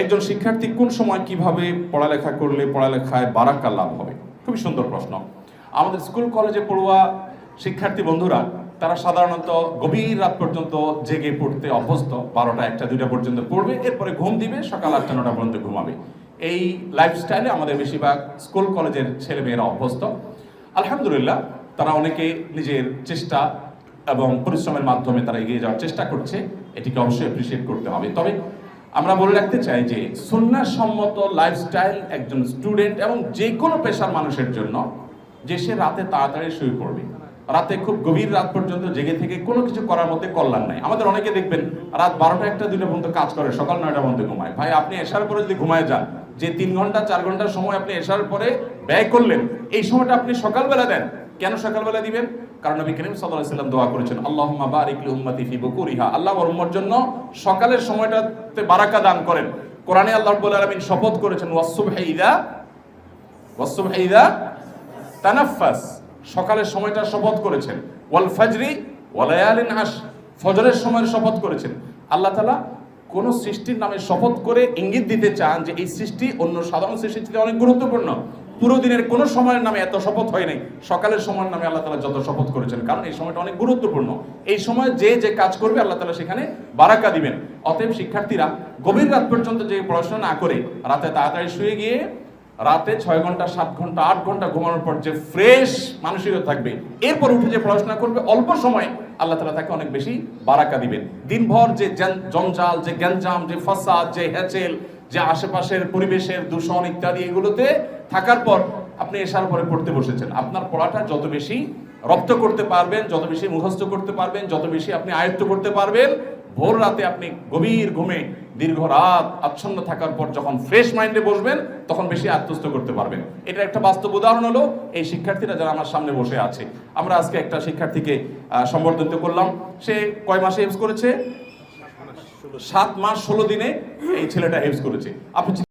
একজন শিক্ষার্থী কোন সময় কিভাবে পড়ালেখা করলে পড়ালেখায় বারাকা লাভ হবে? খুবই সুন্দর প্রশ্ন। আমাদের স্কুল কলেজে পড়ুয়া শিক্ষার্থী বন্ধুরা তারা সাধারণত গভীর রাত পর্যন্ত জেগে পড়তে অভ্যস্ত। 12টা 1টা 2টা পর্যন্ত পড়বে, এরপরে ঘুম দিবে, সকাল 8টা 9টা পর্যন্ত ঘুমাবে। এই লাইফস্টাইলে আমাদের বেশিরভাগ স্কুল কলেজের ছেলেমেয়েরা অভ্যস্ত। আলহামদুলিল্লাহ, তারা অনেকে নিজের চেষ্টা এবং পরিশ্রমের মাধ্যমে তারা এগিয়ে যাওয়ার চেষ্টা করছে, এটিকে অবশ্যই অ্যাপ্রিসিয়েট করতে হবে। তবে আমরা বলে রাখতে চাই যে সুন্নাহসম্মত লাইফস্টাইল একজন স্টুডেন্ট এবং যে কোনো পেশার মানুষের জন্য যে সে রাতে তাড়াতাড়ি শুয়ে পড়বে। রাতে খুব গভীর রাত পর্যন্ত জেগে থেকে কোনো কিছু করার মধ্যে কল্যাণ নাই। আমাদের অনেকে দেখবেন রাত 12টা 1টা 2টা পর্যন্ত কাজ করে, সকাল 9টা পর্যন্ত ঘুমায়। ভাই, আপনি এশার পরে যদি ঘুমায় যান, যে 3 ঘন্টা 4 ঘন্টার সময় আপনি এশার পরে ব্যয় করলেন, এই সময়টা আপনি সকালবেলা দেন। কেন সকালবেলা দিবেন? কারণ নবী করিম সাল্লাল্লাহু আলাইহি ওয়াসাল্লাম দোয়া করেছেন, আল্লাহুম্মা বারিক লি উম্মতি ফি বুকুরিহা, আল্লাহ ওর উম্মতের জন্য সকালের সময়টাতে বারাকা দান করেন। কোরআনে আল্লাহ রাব্বুল আলামিন শপথ করেছেন, ওয়াস-সুবহি ইযা তানাফফাস, সকালের সময়টা শপথ করেছেন। ওয়াল ফাজরি ওয়া লায়ালিন আশ, ফজরের সময়ের শপথ করেছেন। আল্লাহ তাআলা কোন সৃষ্টির নামে শপথ করে ইঙ্গিত দিতে চান যে এই সৃষ্টি অন্য সাধারণ সৃষ্টির চেয়ে অনেক গুরুত্বপূর্ণ। পুরো দিনের কোন সময়ের নামে এত শপথ হয় নাই, সকালের সময়ের নামে আল্লাহ তাআলা যত শপথ করেছেন, কারণ এই সময়টা অনেক গুরুত্বপূর্ণ। এই সময় যে যে কাজ করবে আল্লাহ তাআলা সেখানে বারাকা দিবেন। অতএব শিক্ষার্থীরা গভীর রাত পর্যন্ত যে পড়াশোনা না করে রাতে তাড়াতাড়ি শুয়ে গিয়ে রাতে 6 ঘন্টা 7 ঘন্টা 8 ঘন্টা ঘুমানোর পর যে ফ্রেশ মানসিকতা থাকবে, এরপর উঠে যে পড়াশোনা করবে, অল্প সময়ে আল্লাহ তাআলা তাকে অনেক বেশি বারাকা দিবেন। দিনভর যে জঞ্জাল, যে গ্যাঞ্জাম, যে ফাসাদ, যে হ্যাচেল, যে আশেপাশের পরিবেশের দূষণ ইত্যাদি এগুলোতে থাকার পর আপনি এশার পরে পড়তে বসেছেন, আপনার পড়াটা যত বেশি রপ্ত করতে পারবেন, যত বেশি মুখস্থ করতে পারবেন, যত বেশি আপনি আয়ত্ত করতে পারবেন, ভোর রাতে আপনি গভীর ঘুমে দীর্ঘ রাত আচ্ছন্ন থাকার পর যখন ফ্রেশ মাইন্ডে বসবেন, তখন বেশি আত্মস্থ করতে পারবেন। এটা একটা বাস্তব উদাহরণ হলো এই শিক্ষার্থীরা যারা আমার সামনে বসে আছে। আমরা আজকে একটা শিক্ষার্থীকে সম্বর্ধিত করলাম। সে কয় মাসে হেফজ করেছে? 7 মাস 16 দিনে এই ছেলেটা হেফজ করেছে। আপনি